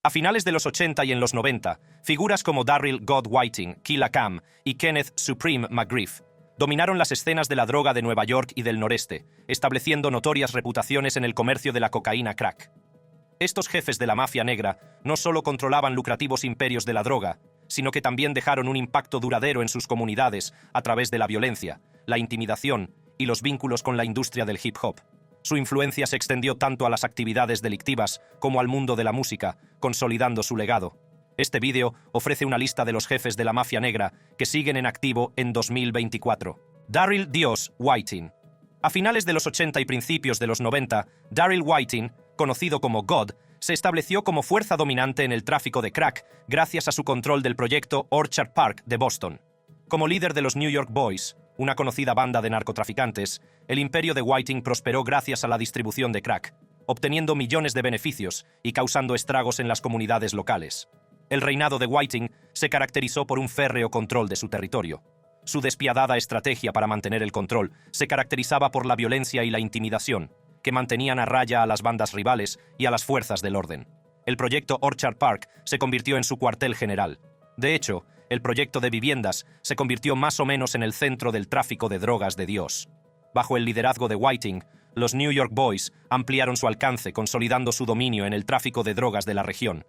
A finales de los 80 y en los 90, figuras como Darryl God Whiting, Killa Cam y Kenneth Supreme McGriff dominaron las escenas de la droga de Nueva York y del noreste, estableciendo notorias reputaciones en el comercio de la cocaína crack. Estos jefes de la mafia negra no solo controlaban lucrativos imperios de la droga, sino que también dejaron un impacto duradero en sus comunidades a través de la violencia, la intimidación y los vínculos con la industria del hip hop. Su influencia se extendió tanto a las actividades delictivas como al mundo de la música, consolidando su legado. Este vídeo ofrece una lista de los jefes de la mafia negra que siguen en activo en 2024. Darryl Dios Whiting. A finales de los 80 y principios de los 90, Darryl Whiting, conocido como God, se estableció como fuerza dominante en el tráfico de crack gracias a su control del proyecto Orchard Park de Boston. Como líder de los New York Boys, una conocida banda de narcotraficantes, el imperio de Whiting prosperó gracias a la distribución de crack, obteniendo millones de beneficios y causando estragos en las comunidades locales. El reinado de Whiting se caracterizó por un férreo control de su territorio. Su despiadada estrategia para mantener el control se caracterizaba por la violencia y la intimidación, que mantenían a raya a las bandas rivales y a las fuerzas del orden. El proyecto Orchard Park se convirtió en su cuartel general. De hecho, el proyecto de viviendas se convirtió más o menos en el centro del tráfico de drogas de Dios. Bajo el liderazgo de Whiting, los New York Boys ampliaron su alcance, consolidando su dominio en el tráfico de drogas de la región.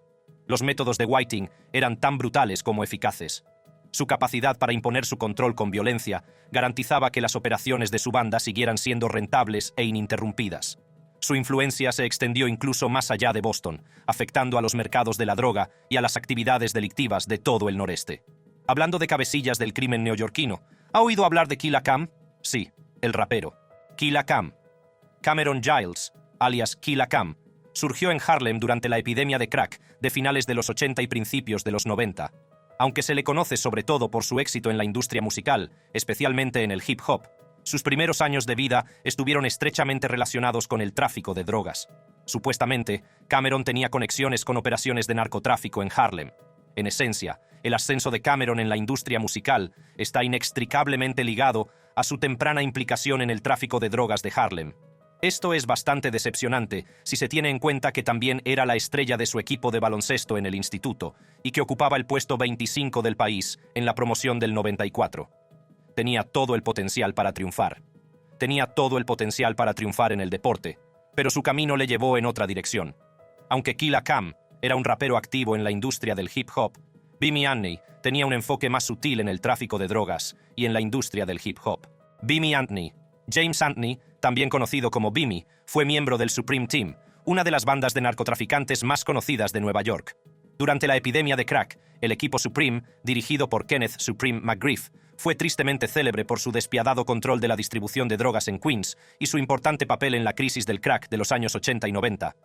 Los métodos de Whiting eran tan brutales como eficaces. Su capacidad para imponer su control con violencia garantizaba que las operaciones de su banda siguieran siendo rentables e ininterrumpidas. Su influencia se extendió incluso más allá de Boston, afectando a los mercados de la droga y a las actividades delictivas de todo el noreste. Hablando de cabecillas del crimen neoyorquino, ¿ha oído hablar de Killa Cam? Sí, el rapero. Killa Cam. Cameron Giles, alias Killa Cam, surgió en Harlem durante la epidemia de crack de finales de los 80 y principios de los 90. Aunque se le conoce sobre todo por su éxito en la industria musical, especialmente en el hip hop, sus primeros años de vida estuvieron estrechamente relacionados con el tráfico de drogas. Supuestamente, Cameron tenía conexiones con operaciones de narcotráfico en Harlem. En esencia, el ascenso de Cameron en la industria musical está inextricablemente ligado a su temprana implicación en el tráfico de drogas de Harlem. Esto es bastante decepcionante si se tiene en cuenta que también era la estrella de su equipo de baloncesto en el instituto y que ocupaba el puesto 25 del país en la promoción del 94. Tenía todo el potencial para triunfar. Tenía todo el potencial para triunfar en el deporte, pero su camino le llevó en otra dirección. Aunque Killa Cam era un rapero activo en la industria del hip hop, Bimmy Anthony tenía un enfoque más sutil en el tráfico de drogas y en la industria del hip hop. Bimmy Anthony, James Anthony, también conocido como Bimmy, fue miembro del Supreme Team, una de las bandas de narcotraficantes más conocidas de Nueva York. Durante la epidemia de crack, el equipo Supreme, dirigido por Kenneth Supreme McGriff, fue tristemente célebre por su despiadado control de la distribución de drogas en Queens y su importante papel en la crisis del crack de los años 80 y 90.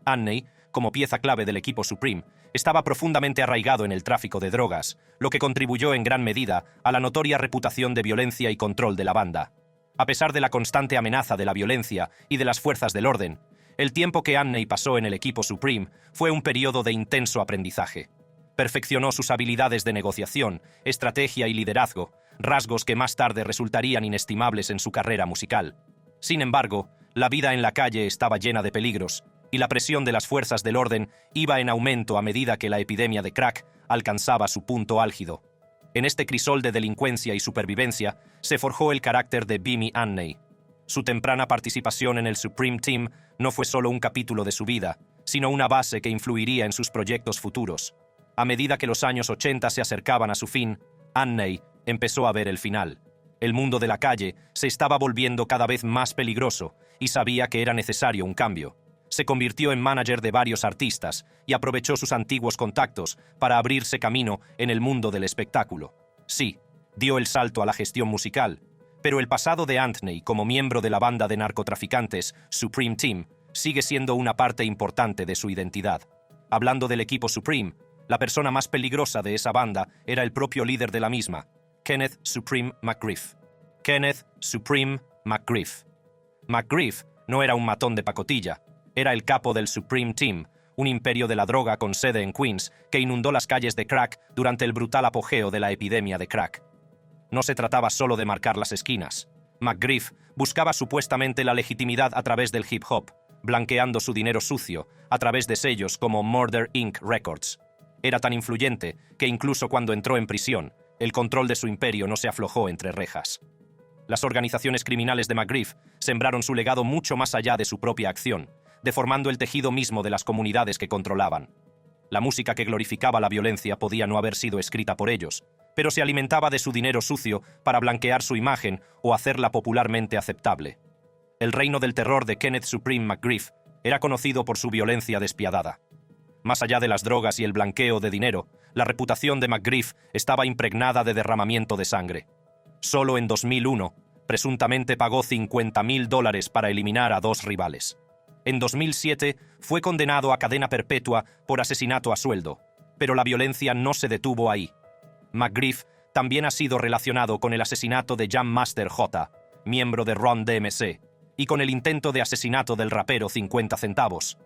Anthony, como pieza clave del equipo Supreme, estaba profundamente arraigado en el tráfico de drogas, lo que contribuyó en gran medida a la notoria reputación de violencia y control de la banda. A pesar de la constante amenaza de la violencia y de las fuerzas del orden, el tiempo que Anthony pasó en el equipo Supreme fue un periodo de intenso aprendizaje. Perfeccionó sus habilidades de negociación, estrategia y liderazgo, rasgos que más tarde resultarían inestimables en su carrera musical. Sin embargo, la vida en la calle estaba llena de peligros, y la presión de las fuerzas del orden iba en aumento a medida que la epidemia de crack alcanzaba su punto álgido. En este crisol de delincuencia y supervivencia se forjó el carácter de Bimmy Anthony. Su temprana participación en el Supreme Team no fue solo un capítulo de su vida, sino una base que influiría en sus proyectos futuros. A medida que los años 80 se acercaban a su fin, Anthony empezó a ver el final. El mundo de la calle se estaba volviendo cada vez más peligroso y sabía que era necesario un cambio. Se convirtió en manager de varios artistas y aprovechó sus antiguos contactos para abrirse camino en el mundo del espectáculo. Sí, dio el salto a la gestión musical, pero el pasado de Anthony como miembro de la banda de narcotraficantes Supreme Team sigue siendo una parte importante de su identidad. Hablando del equipo Supreme, la persona más peligrosa de esa banda era el propio líder de la misma, Kenneth Supreme McGriff. Kenneth Supreme McGriff. McGriff no era un matón de pacotilla. Era el capo del Supreme Team, un imperio de la droga con sede en Queens que inundó las calles de crack durante el brutal apogeo de la epidemia de crack. No se trataba solo de marcar las esquinas. McGriff buscaba supuestamente la legitimidad a través del hip hop, blanqueando su dinero sucio a través de sellos como Murder Inc. Records. Era tan influyente que incluso cuando entró en prisión, el control de su imperio no se aflojó entre rejas. Las organizaciones criminales de McGriff sembraron su legado mucho más allá de su propia acción, deformando el tejido mismo de las comunidades que controlaban. La música que glorificaba la violencia podía no haber sido escrita por ellos, pero se alimentaba de su dinero sucio para blanquear su imagen o hacerla popularmente aceptable. El reino del terror de Kenneth Supreme McGriff era conocido por su violencia despiadada. Más allá de las drogas y el blanqueo de dinero, la reputación de McGriff estaba impregnada de derramamiento de sangre. Solo en 2001, presuntamente pagó $50,000 para eliminar a 2 rivales. En 2007, fue condenado a cadena perpetua por asesinato a sueldo, pero la violencia no se detuvo ahí. McGriff también ha sido relacionado con el asesinato de Jam Master J, miembro de Run DMC, y con el intento de asesinato del rapero 50 Centavos.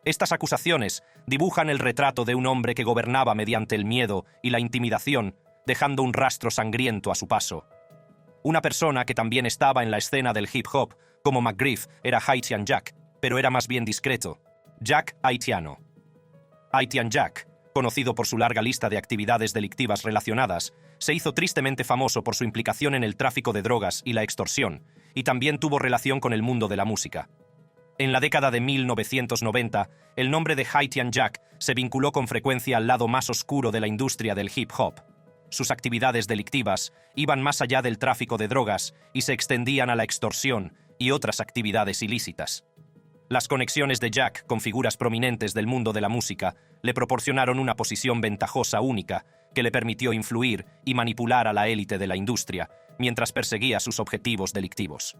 Estas acusaciones dibujan el retrato de un hombre que gobernaba mediante el miedo y la intimidación, dejando un rastro sangriento a su paso. Una persona que también estaba en la escena del hip hop, como McGriff, era Haitian Jack, pero era más bien discreto. Jack Haitiano. Haitian Jack, conocido por su larga lista de actividades delictivas relacionadas, se hizo tristemente famoso por su implicación en el tráfico de drogas y la extorsión, y también tuvo relación con el mundo de la música. En la década de 1990, el nombre de Haitian Jack se vinculó con frecuencia al lado más oscuro de la industria del hip hop. Sus actividades delictivas iban más allá del tráfico de drogas y se extendían a la extorsión y otras actividades ilícitas. Las conexiones de Jack con figuras prominentes del mundo de la música le proporcionaron una posición ventajosa única que le permitió influir y manipular a la élite de la industria mientras perseguía sus objetivos delictivos.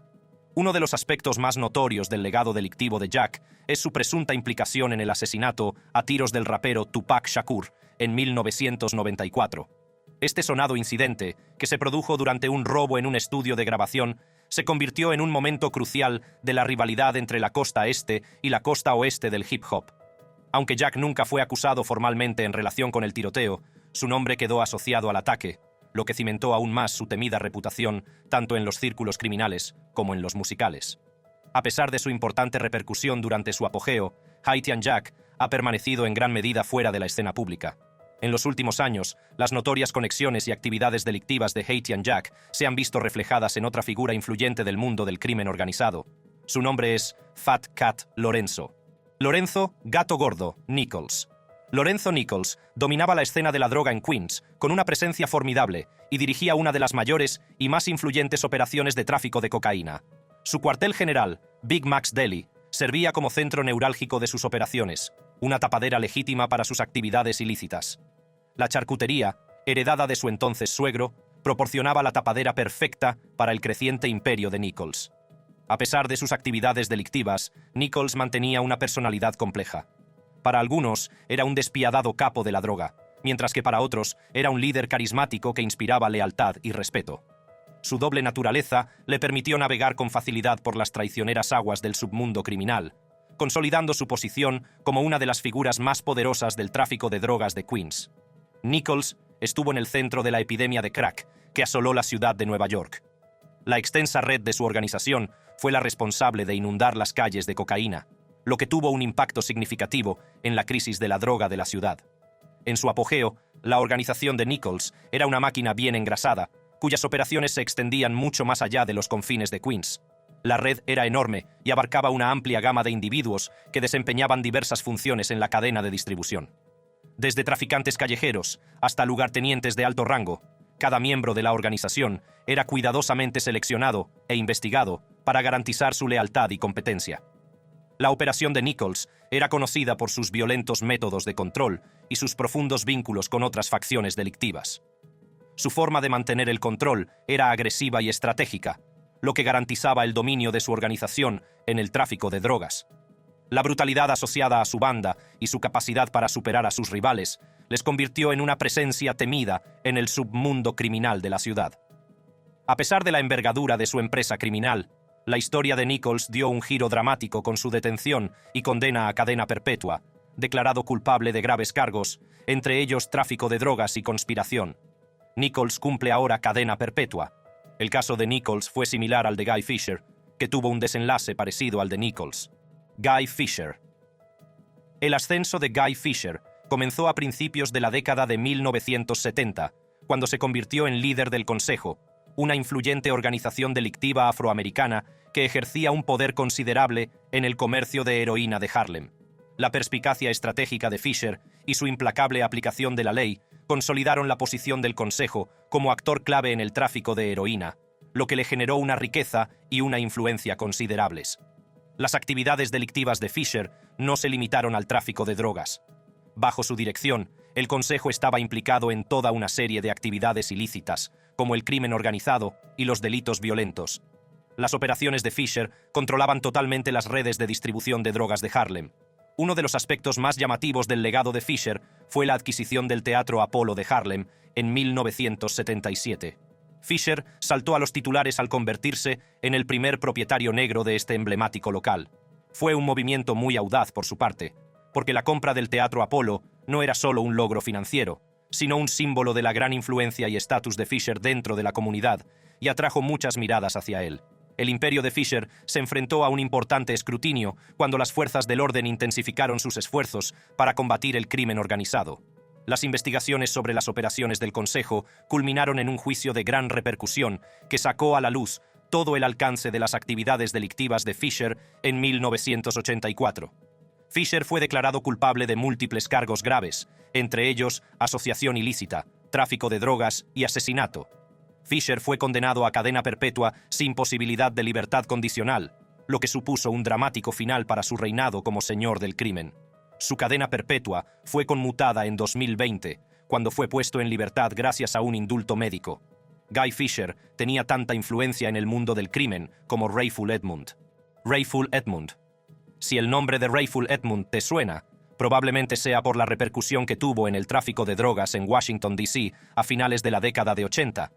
Uno de los aspectos más notorios del legado delictivo de Jack es su presunta implicación en el asesinato a tiros del rapero Tupac Shakur en 1994. Este sonado incidente, que se produjo durante un robo en un estudio de grabación, se convirtió en un momento crucial de la rivalidad entre la costa este y la costa oeste del hip hop. Aunque Jack nunca fue acusado formalmente en relación con el tiroteo, su nombre quedó asociado al ataque, lo que cimentó aún más su temida reputación tanto en los círculos criminales como en los musicales. A pesar de su importante repercusión durante su apogeo, Haitian Jack ha permanecido en gran medida fuera de la escena pública. En los últimos años, las notorias conexiones y actividades delictivas de Haitian Jack se han visto reflejadas en otra figura influyente del mundo del crimen organizado. Su nombre es Fat Cat Lorenzo. Lorenzo Gato Gordo Nichols. Lorenzo Nichols dominaba la escena de la droga en Queens, con una presencia formidable, y dirigía una de las mayores y más influyentes operaciones de tráfico de cocaína. Su cuartel general, Big Mac's Deli, servía como centro neurálgico de sus operaciones, una tapadera legítima para sus actividades ilícitas. La charcutería, heredada de su entonces suegro, proporcionaba la tapadera perfecta para el creciente imperio de Nichols. A pesar de sus actividades delictivas, Nichols mantenía una personalidad compleja. Para algunos, era un despiadado capo de la droga, mientras que para otros era un líder carismático que inspiraba lealtad y respeto. Su doble naturaleza le permitió navegar con facilidad por las traicioneras aguas del submundo criminal, consolidando su posición como una de las figuras más poderosas del tráfico de drogas de Queens. Nichols estuvo en el centro de la epidemia de crack que asoló la ciudad de Nueva York. La extensa red de su organización fue la responsable de inundar las calles de cocaína, lo que tuvo un impacto significativo en la crisis de la droga de la ciudad. En su apogeo, la organización de Nichols era una máquina bien engrasada, cuyas operaciones se extendían mucho más allá de los confines de Queens. La red era enorme y abarcaba una amplia gama de individuos que desempeñaban diversas funciones en la cadena de distribución. Desde traficantes callejeros hasta lugartenientes de alto rango, cada miembro de la organización era cuidadosamente seleccionado e investigado para garantizar su lealtad y competencia. La operación de Nichols era conocida por sus violentos métodos de control y sus profundos vínculos con otras facciones delictivas. Su forma de mantener el control era agresiva y estratégica, lo que garantizaba el dominio de su organización en el tráfico de drogas. La brutalidad asociada a su banda y su capacidad para superar a sus rivales les convirtió en una presencia temida en el submundo criminal de la ciudad. A pesar de la envergadura de su empresa criminal, la historia de Nichols dio un giro dramático con su detención y condena a cadena perpetua, declarado culpable de graves cargos, entre ellos tráfico de drogas y conspiración. Nichols cumple ahora cadena perpetua. El caso de Nichols fue similar al de Guy Fisher, que tuvo un desenlace parecido al de Nichols. Guy Fisher. El ascenso de Guy Fisher comenzó a principios de la década de 1970, cuando se convirtió en líder del Consejo, una influyente organización delictiva afroamericana que ejercía un poder considerable en el comercio de heroína de Harlem. La perspicacia estratégica de Fisher y su implacable aplicación de la ley consolidaron la posición del Consejo como actor clave en el tráfico de heroína, lo que le generó una riqueza y una influencia considerables. Las actividades delictivas de Fisher no se limitaron al tráfico de drogas. Bajo su dirección, el Consejo estaba implicado en toda una serie de actividades ilícitas, como el crimen organizado y los delitos violentos. Las operaciones de Fisher controlaban totalmente las redes de distribución de drogas de Harlem. Uno de los aspectos más llamativos del legado de Fisher fue la adquisición del Teatro Apollo de Harlem en 1977. Fisher saltó a los titulares al convertirse en el primer propietario negro de este emblemático local. Fue un movimiento muy audaz por su parte, porque la compra del Teatro Apollo no era solo un logro financiero, sino un símbolo de la gran influencia y estatus de Fisher dentro de la comunidad, y atrajo muchas miradas hacia él. El imperio de Fisher se enfrentó a un importante escrutinio cuando las fuerzas del orden intensificaron sus esfuerzos para combatir el crimen organizado. Las investigaciones sobre las operaciones del Consejo culminaron en un juicio de gran repercusión que sacó a la luz todo el alcance de las actividades delictivas de Fisher en 1984. Fisher fue declarado culpable de múltiples cargos graves, entre ellos asociación ilícita, tráfico de drogas y asesinato. Fisher fue condenado a cadena perpetua sin posibilidad de libertad condicional, lo que supuso un dramático final para su reinado como señor del crimen. Su cadena perpetua fue conmutada en 2020, cuando fue puesto en libertad gracias a un indulto médico. Guy Fisher tenía tanta influencia en el mundo del crimen como Rayful Edmund. Rayful Edmund. Si el nombre de Rayful Edmund te suena, probablemente sea por la repercusión que tuvo en el tráfico de drogas en Washington, D.C. a finales de la década de 80.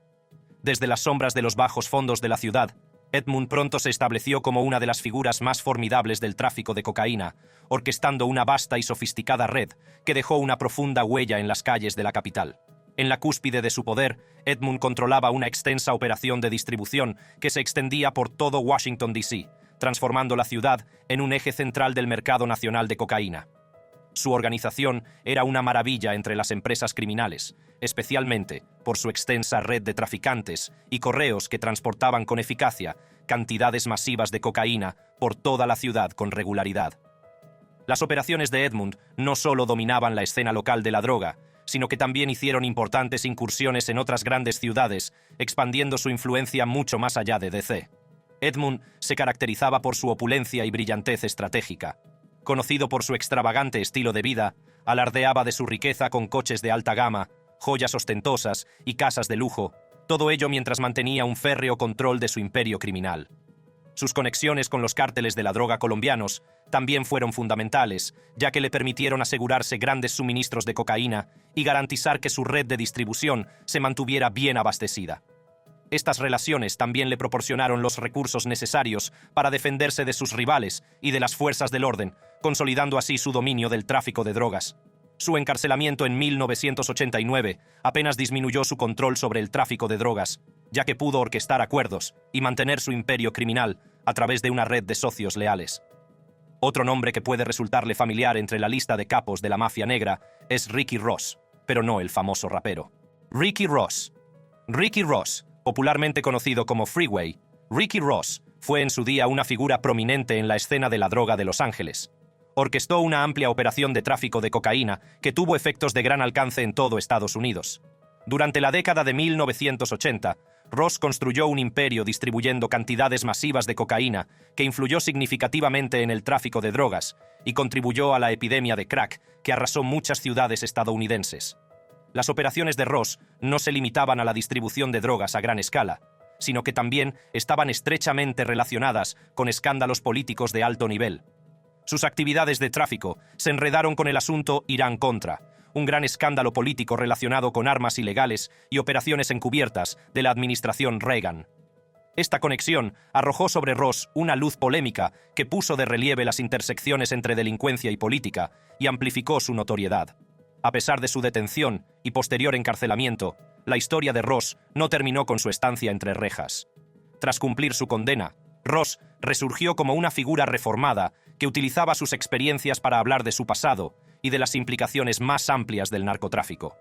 Desde las sombras de los bajos fondos de la ciudad, Edmund pronto se estableció como una de las figuras más formidables del tráfico de cocaína, orquestando una vasta y sofisticada red que dejó una profunda huella en las calles de la capital. En la cúspide de su poder, Edmund controlaba una extensa operación de distribución que se extendía por todo Washington, D.C., transformando la ciudad en un eje central del mercado nacional de cocaína. Su organización era una maravilla entre las empresas criminales, especialmente por su extensa red de traficantes y correos que transportaban con eficacia cantidades masivas de cocaína por toda la ciudad con regularidad. Las operaciones de Edmund no solo dominaban la escena local de la droga, sino que también hicieron importantes incursiones en otras grandes ciudades, expandiendo su influencia mucho más allá de D.C. Edmund se caracterizaba por su opulencia y brillantez estratégica. Conocido por su extravagante estilo de vida, alardeaba de su riqueza con coches de alta gama, joyas ostentosas y casas de lujo, todo ello mientras mantenía un férreo control de su imperio criminal. Sus conexiones con los cárteles de la droga colombianos también fueron fundamentales, ya que le permitieron asegurarse grandes suministros de cocaína y garantizar que su red de distribución se mantuviera bien abastecida. Estas relaciones también le proporcionaron los recursos necesarios para defenderse de sus rivales y de las fuerzas del orden, consolidando así su dominio del tráfico de drogas. Su encarcelamiento en 1989 apenas disminuyó su control sobre el tráfico de drogas, ya que pudo orquestar acuerdos y mantener su imperio criminal a través de una red de socios leales. Otro nombre que puede resultarle familiar entre la lista de capos de la mafia negra es Ricky Ross, pero no el famoso rapero. Ricky Ross, popularmente conocido como Freeway, Ricky Ross fue en su día una figura prominente en la escena de la droga de Los Ángeles. Orquestó una amplia operación de tráfico de cocaína que tuvo efectos de gran alcance en todo Estados Unidos. Durante la década de 1980, Ross construyó un imperio distribuyendo cantidades masivas de cocaína que influyó significativamente en el tráfico de drogas y contribuyó a la epidemia de crack que arrasó muchas ciudades estadounidenses. Las operaciones de Ross no se limitaban a la distribución de drogas a gran escala, sino que también estaban estrechamente relacionadas con escándalos políticos de alto nivel. Sus actividades de tráfico se enredaron con el asunto Irán-Contra, un gran escándalo político relacionado con armas ilegales y operaciones encubiertas de la administración Reagan. Esta conexión arrojó sobre Ross una luz polémica que puso de relieve las intersecciones entre delincuencia y política y amplificó su notoriedad. A pesar de su detención y posterior encarcelamiento, la historia de Ross no terminó con su estancia entre rejas. Tras cumplir su condena, Ross resurgió como una figura reformada que utilizaba sus experiencias para hablar de su pasado y de las implicaciones más amplias del narcotráfico.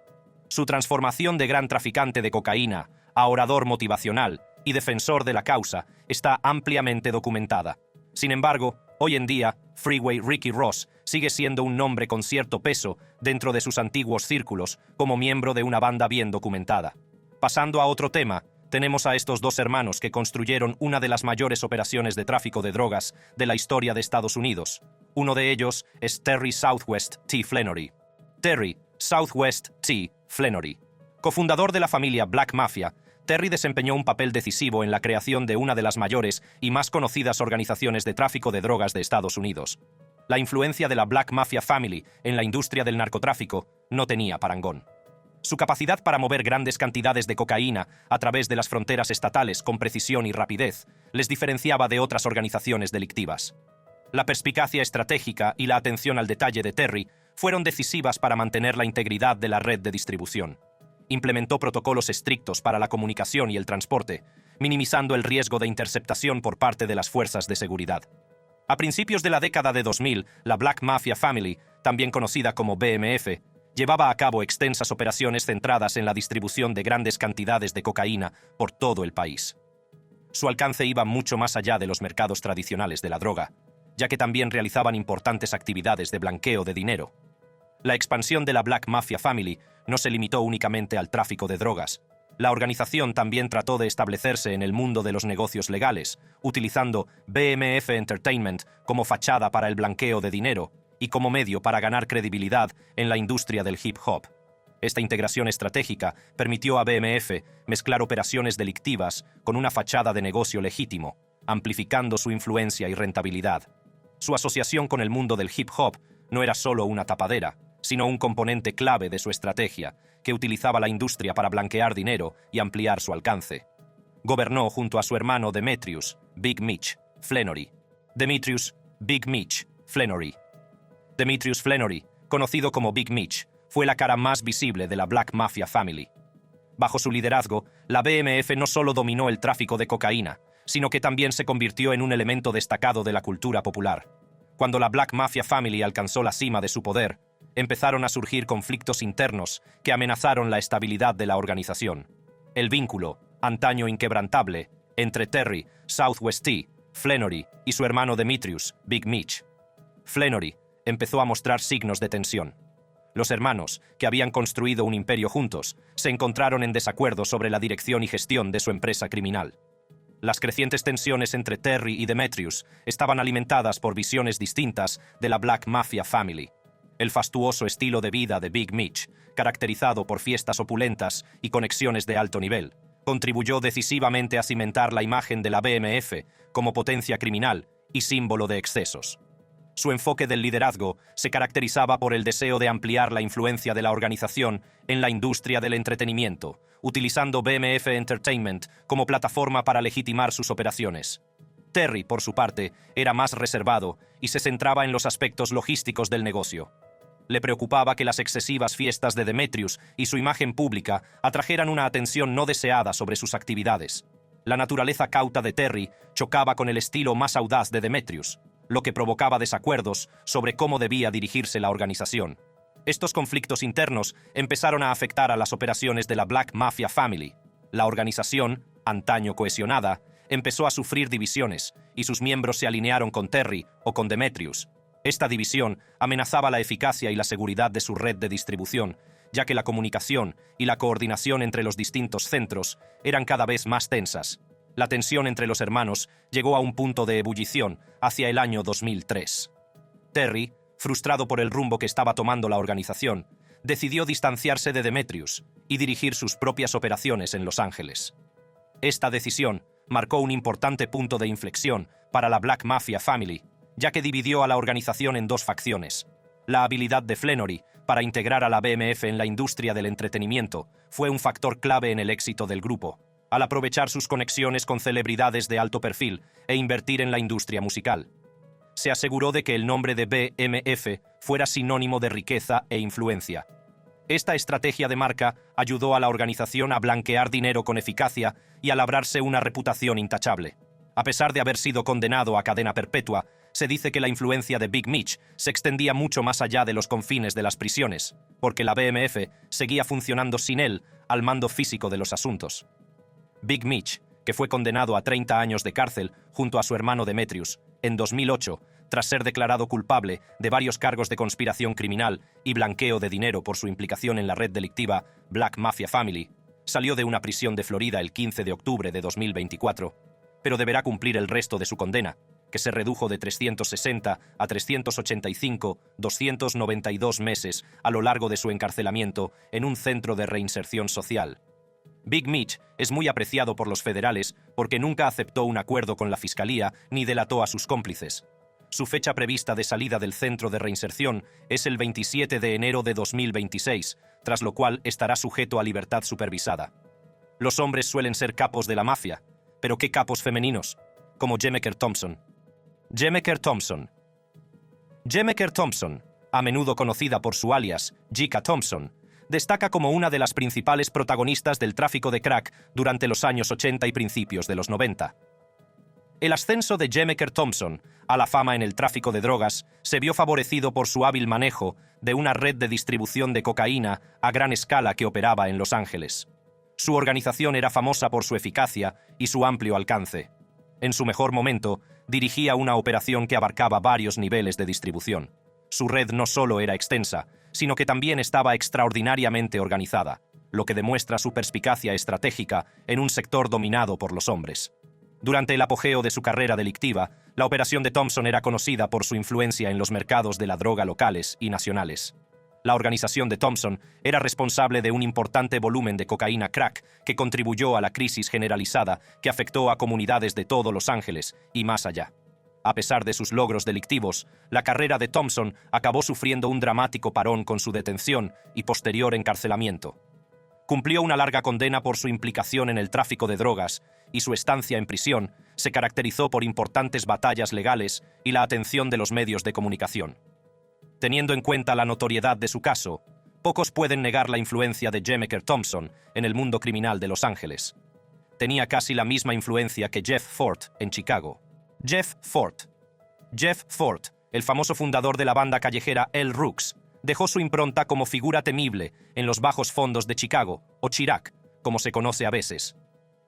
Su transformación de gran traficante de cocaína a orador motivacional y defensor de la causa está ampliamente documentada. Sin embargo, hoy en día, Freeway Ricky Ross sigue siendo un nombre con cierto peso dentro de sus antiguos círculos como miembro de una banda bien documentada. Pasando a otro tema, tenemos a estos dos hermanos que construyeron una de las mayores operaciones de tráfico de drogas de la historia de Estados Unidos. Uno de ellos es Terry Southwest T. Flenory. Terry Southwest T. Flenory. Cofundador de la familia Black Mafia, Terry desempeñó un papel decisivo en la creación de una de las mayores y más conocidas organizaciones de tráfico de drogas de Estados Unidos. La influencia de la Black Mafia Family en la industria del narcotráfico no tenía parangón. Su capacidad para mover grandes cantidades de cocaína a través de las fronteras estatales con precisión y rapidez les diferenciaba de otras organizaciones delictivas. La perspicacia estratégica y la atención al detalle de Terry fueron decisivas para mantener la integridad de la red de distribución. Implementó protocolos estrictos para la comunicación y el transporte, minimizando el riesgo de interceptación por parte de las fuerzas de seguridad. A principios de la década de 2000, la Black Mafia Family, también conocida como BMF, llevaba a cabo extensas operaciones centradas en la distribución de grandes cantidades de cocaína por todo el país. Su alcance iba mucho más allá de los mercados tradicionales de la droga, ya que también realizaban importantes actividades de blanqueo de dinero. La expansión de la Black Mafia Family no se limitó únicamente al tráfico de drogas. La organización también trató de establecerse en el mundo de los negocios legales, utilizando BMF Entertainment como fachada para el blanqueo de dinero y como medio para ganar credibilidad en la industria del hip hop. Esta integración estratégica permitió a BMF mezclar operaciones delictivas con una fachada de negocio legítimo, amplificando su influencia y rentabilidad. Su asociación con el mundo del hip hop no era solo una tapadera, sino un componente clave de su estrategia, que utilizaba la industria para blanquear dinero y ampliar su alcance. Gobernó junto a su hermano Demetrius, Big Mitch, Flenory. Demetrius, Big Mitch, Flenory. Demetrius Flenory, conocido como Big Mitch, fue la cara más visible de la Black Mafia Family. Bajo su liderazgo, la BMF no solo dominó el tráfico de cocaína, sino que también se convirtió en un elemento destacado de la cultura popular. Cuando la Black Mafia Family alcanzó la cima de su poder, empezaron a surgir conflictos internos que amenazaron la estabilidad de la organización. El vínculo, antaño inquebrantable, entre Terry Southwest T. Flenory y su hermano Demetrius, Big Mitch. Flenory empezó a mostrar signos de tensión. Los hermanos, que habían construido un imperio juntos, se encontraron en desacuerdo sobre la dirección y gestión de su empresa criminal. Las crecientes tensiones entre Terry y Demetrius estaban alimentadas por visiones distintas de la Black Mafia Family. El fastuoso estilo de vida de Big Mitch, caracterizado por fiestas opulentas y conexiones de alto nivel, contribuyó decisivamente a cimentar la imagen de la BMF como potencia criminal y símbolo de excesos. Su enfoque del liderazgo se caracterizaba por el deseo de ampliar la influencia de la organización en la industria del entretenimiento, utilizando BMF Entertainment como plataforma para legitimar sus operaciones. Terry, por su parte, era más reservado y se centraba en los aspectos logísticos del negocio. Le preocupaba que las excesivas fiestas de Demetrius y su imagen pública atrajeran una atención no deseada sobre sus actividades. La naturaleza cauta de Terry chocaba con el estilo más audaz de Demetrius, lo que provocaba desacuerdos sobre cómo debía dirigirse la organización. Estos conflictos internos empezaron a afectar a las operaciones de la Black Mafia Family. La organización, antaño cohesionada, empezó a sufrir divisiones y sus miembros se alinearon con Terry o con Demetrius. Esta división amenazaba la eficacia y la seguridad de su red de distribución, ya que la comunicación y la coordinación entre los distintos centros eran cada vez más tensas. La tensión entre los hermanos llegó a un punto de ebullición hacia el año 2003. Terry, frustrado por el rumbo que estaba tomando la organización, decidió distanciarse de Demetrius y dirigir sus propias operaciones en Los Ángeles. Esta decisión marcó un importante punto de inflexión para la Black Mafia Family, ya que dividió a la organización en dos facciones. La habilidad de Flenory para integrar a la BMF en la industria del entretenimiento fue un factor clave en el éxito del grupo, al aprovechar sus conexiones con celebridades de alto perfil e invertir en la industria musical. Se aseguró de que el nombre de BMF fuera sinónimo de riqueza e influencia. Esta estrategia de marca ayudó a la organización a blanquear dinero con eficacia y a labrarse una reputación intachable. A pesar de haber sido condenado a cadena perpetua, se dice que la influencia de Big Mitch se extendía mucho más allá de los confines de las prisiones, porque la BMF seguía funcionando sin él al mando físico de los asuntos. Big Mitch, que fue condenado a 30 años de cárcel junto a su hermano Demetrius, en 2008, tras ser declarado culpable de varios cargos de conspiración criminal y blanqueo de dinero por su implicación en la red delictiva Black Mafia Family, salió de una prisión de Florida el 15 de octubre de 2024, pero deberá cumplir el resto de su condena, que se redujo de 360 a 385, 292 meses a lo largo de su encarcelamiento en un centro de reinserción social. Big Mitch es muy apreciado por los federales porque nunca aceptó un acuerdo con la fiscalía ni delató a sus cómplices. Su fecha prevista de salida del centro de reinserción es el 27 de enero de 2026, tras lo cual estará sujeto a libertad supervisada. Los hombres suelen ser capos de la mafia, pero ¿qué capos femeninos? Como Jemeker Thompson. Jemeker Thompson. Jemeker Thompson, a menudo conocida por su alias, Jika Thompson, destaca como una de las principales protagonistas del tráfico de crack durante los años 80 y principios de los 90. El ascenso de Jemeker Thompson a la fama en el tráfico de drogas se vio favorecido por su hábil manejo de una red de distribución de cocaína a gran escala que operaba en Los Ángeles. Su organización era famosa por su eficacia y su amplio alcance. En su mejor momento, dirigía una operación que abarcaba varios niveles de distribución. Su red no solo era extensa, sino que también estaba extraordinariamente organizada, lo que demuestra su perspicacia estratégica en un sector dominado por los hombres. Durante el apogeo de su carrera delictiva, la operación de Thompson era conocida por su influencia en los mercados de la droga locales y nacionales. La organización de Thompson era responsable de un importante volumen de cocaína crack que contribuyó a la crisis generalizada que afectó a comunidades de todo Los Ángeles y más allá. A pesar de sus logros delictivos, la carrera de Thompson acabó sufriendo un dramático parón con su detención y posterior encarcelamiento. Cumplió una larga condena por su implicación en el tráfico de drogas y su estancia en prisión se caracterizó por importantes batallas legales y la atención de los medios de comunicación. Teniendo en cuenta la notoriedad de su caso, pocos pueden negar la influencia de Jemeker Thompson en el mundo criminal de Los Ángeles. Tenía casi la misma influencia que Jeff Fort en Chicago. Jeff Fort, el famoso fundador de la banda callejera El Rooks, dejó su impronta como figura temible en los bajos fondos de Chicago, o Chirac, como se conoce a veces.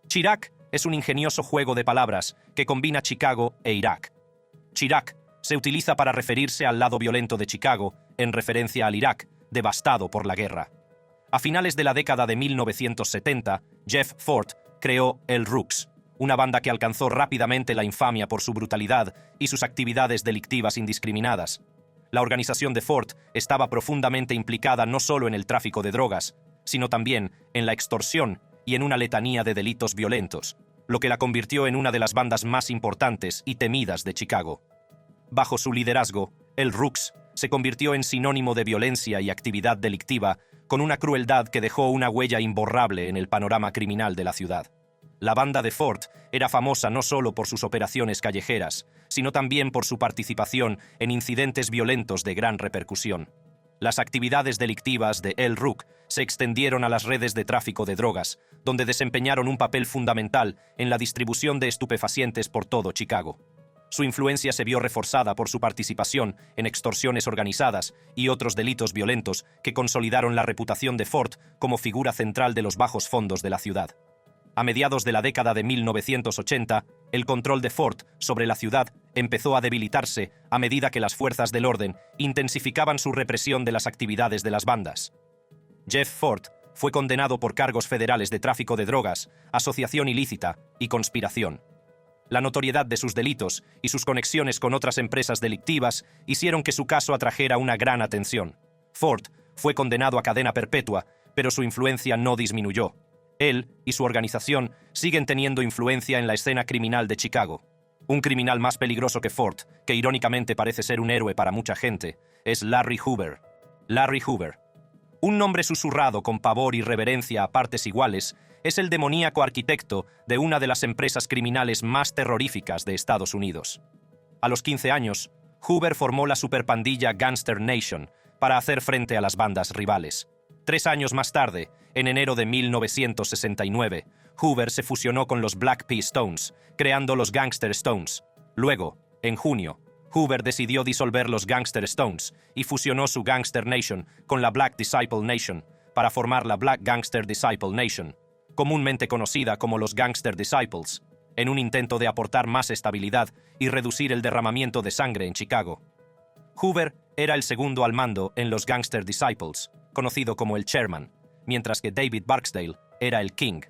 Chirac es un ingenioso juego de palabras que combina Chicago e Irak. Chirac se utiliza para referirse al lado violento de Chicago, en referencia al Irak, devastado por la guerra. A finales de la década de 1970, Jeff Fort creó El Rooks, una banda que alcanzó rápidamente la infamia por su brutalidad y sus actividades delictivas indiscriminadas. La organización de Fort estaba profundamente implicada no solo en el tráfico de drogas, sino también en la extorsión y en una letanía de delitos violentos, lo que la convirtió en una de las bandas más importantes y temidas de Chicago. Bajo su liderazgo, el Rooks se convirtió en sinónimo de violencia y actividad delictiva, con una crueldad que dejó una huella imborrable en el panorama criminal de la ciudad. La banda de Fort era famosa no solo por sus operaciones callejeras, sino también por su participación en incidentes violentos de gran repercusión. Las actividades delictivas de El Rook se extendieron a las redes de tráfico de drogas, donde desempeñaron un papel fundamental en la distribución de estupefacientes por todo Chicago. Su influencia se vio reforzada por su participación en extorsiones organizadas y otros delitos violentos que consolidaron la reputación de Fort como figura central de los bajos fondos de la ciudad. A mediados de la década de 1980, el control de Fort sobre la ciudad empezó a debilitarse a medida que las fuerzas del orden intensificaban su represión de las actividades de las bandas. Jeff Fort fue condenado por cargos federales de tráfico de drogas, asociación ilícita y conspiración. La notoriedad de sus delitos y sus conexiones con otras empresas delictivas hicieron que su caso atrajera una gran atención. Fort fue condenado a cadena perpetua, pero su influencia no disminuyó. Él y su organización siguen teniendo influencia en la escena criminal de Chicago. Un criminal más peligroso que Fort, que irónicamente parece ser un héroe para mucha gente, es Larry Hoover. Larry Hoover. Un nombre susurrado con pavor y reverencia a partes iguales, es el demoníaco arquitecto de una de las empresas criminales más terroríficas de Estados Unidos. A los 15 años, Hoover formó la superpandilla Gangster Nation para hacer frente a las bandas rivales. 3 años más tarde, en enero de 1969, Hoover se fusionó con los Black P. Stones, creando los Gangster Stones. Luego, en junio, Hoover decidió disolver los Gangster Stones y fusionó su Gangster Nation con la Black Disciple Nation para formar la Black Gangster Disciple Nation, comúnmente conocida como los Gangster Disciples, en un intento de aportar más estabilidad y reducir el derramamiento de sangre en Chicago. Hoover era el segundo al mando en los Gangster Disciples, conocido como el Chairman, mientras que David Barksdale era el King.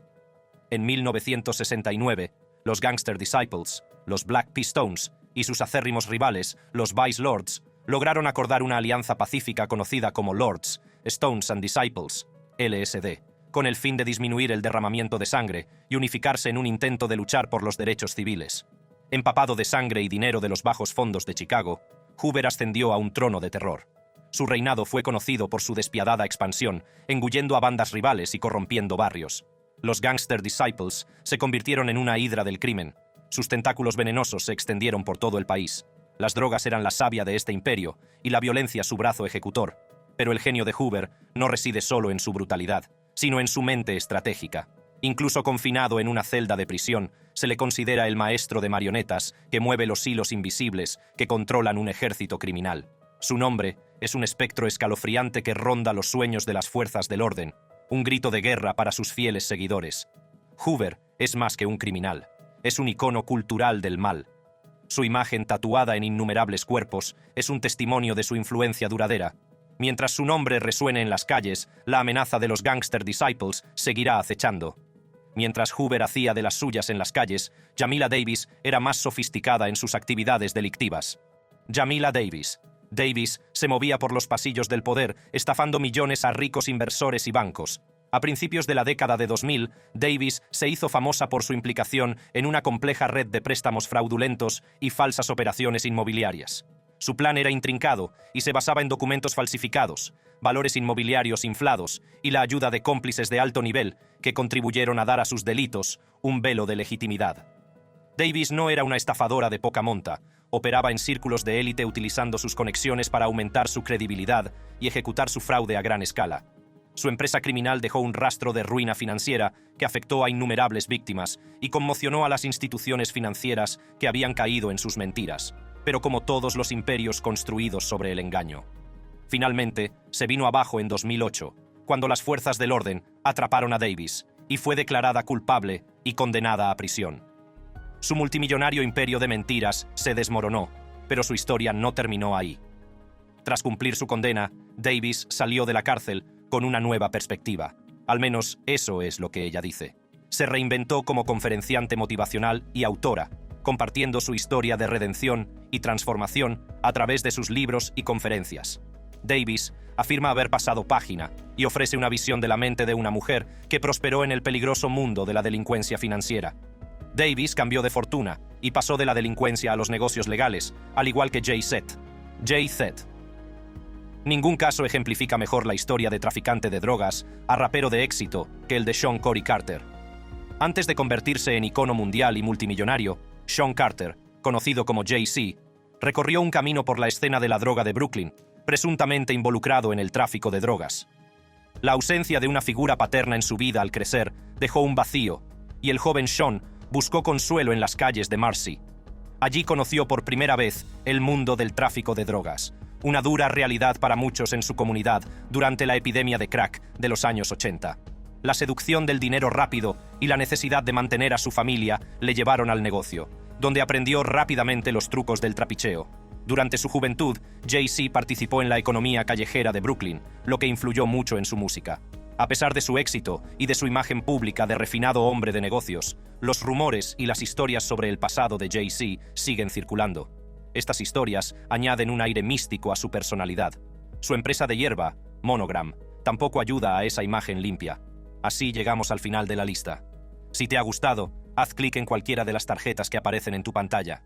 En 1969, los Gangster Disciples, los Black P. Stones y sus acérrimos rivales, los Vice Lords, lograron acordar una alianza pacífica conocida como Lords, Stones and Disciples, LSD, con el fin de disminuir el derramamiento de sangre y unificarse en un intento de luchar por los derechos civiles. Empapado de sangre y dinero de los bajos fondos de Chicago, Hoover ascendió a un trono de terror. Su reinado fue conocido por su despiadada expansión, engullendo a bandas rivales y corrompiendo barrios. Los Gangster Disciples se convirtieron en una hidra del crimen. Sus tentáculos venenosos se extendieron por todo el país. Las drogas eran la savia de este imperio y la violencia su brazo ejecutor. Pero el genio de Hoover no reside solo en su brutalidad, sino en su mente estratégica. Incluso confinado en una celda de prisión, se le considera el maestro de marionetas que mueve los hilos invisibles que controlan un ejército criminal. Su nombre es un espectro escalofriante que ronda los sueños de las fuerzas del orden, un grito de guerra para sus fieles seguidores. Hoover es más que un criminal, es un icono cultural del mal. Su imagen tatuada en innumerables cuerpos es un testimonio de su influencia duradera. Mientras su nombre resuene en las calles, la amenaza de los Gangster Disciples seguirá acechando. Mientras Hoover hacía de las suyas en las calles, Jamila Davis era más sofisticada en sus actividades delictivas. Jamila Davis. Davis se movía por los pasillos del poder, estafando millones a ricos inversores y bancos. A principios de la década de 2000, Davis se hizo famosa por su implicación en una compleja red de préstamos fraudulentos y falsas operaciones inmobiliarias. Su plan era intrincado y se basaba en documentos falsificados, valores inmobiliarios inflados y la ayuda de cómplices de alto nivel que contribuyeron a dar a sus delitos un velo de legitimidad. Davis no era una estafadora de poca monta, operaba en círculos de élite utilizando sus conexiones para aumentar su credibilidad y ejecutar su fraude a gran escala. Su empresa criminal dejó un rastro de ruina financiera que afectó a innumerables víctimas y conmocionó a las instituciones financieras que habían caído en sus mentiras, pero como todos los imperios construidos sobre el engaño. Finalmente, se vino abajo en 2008, cuando las fuerzas del orden atraparon a Davis y fue declarada culpable y condenada a prisión. Su multimillonario imperio de mentiras se desmoronó, pero su historia no terminó ahí. Tras cumplir su condena, Davis salió de la cárcel con una nueva perspectiva. Al menos eso es lo que ella dice. Se reinventó como conferenciante motivacional y autora, compartiendo su historia de redención y transformación a través de sus libros y conferencias. Davis afirma haber pasado página y ofrece una visión de la mente de una mujer que prosperó en el peligroso mundo de la delincuencia financiera. Davis cambió de fortuna y pasó de la delincuencia a los negocios legales, al igual que Jay-Z. Ningún caso ejemplifica mejor la historia de traficante de drogas a rapero de éxito que el de Sean Cory Carter. Antes de convertirse en icono mundial y multimillonario, Sean Carter, conocido como Jay-Z, recorrió un camino por la escena de la droga de Brooklyn, presuntamente involucrado en el tráfico de drogas. La ausencia de una figura paterna en su vida al crecer dejó un vacío, y el joven Sean buscó consuelo en las calles de Marcy. Allí conoció por primera vez el mundo del tráfico de drogas, una dura realidad para muchos en su comunidad durante la epidemia de crack de los años 80. La seducción del dinero rápido y la necesidad de mantener a su familia le llevaron al negocio, donde aprendió rápidamente los trucos del trapicheo. Durante su juventud, Jay-Z participó en la economía callejera de Brooklyn, lo que influyó mucho en su música. A pesar de su éxito y de su imagen pública de refinado hombre de negocios, los rumores y las historias sobre el pasado de Jay-Z siguen circulando. Estas historias añaden un aire místico a su personalidad. Su empresa de hierba, Monogram, tampoco ayuda a esa imagen limpia. Así llegamos al final de la lista. Si te ha gustado, haz clic en cualquiera de las tarjetas que aparecen en tu pantalla.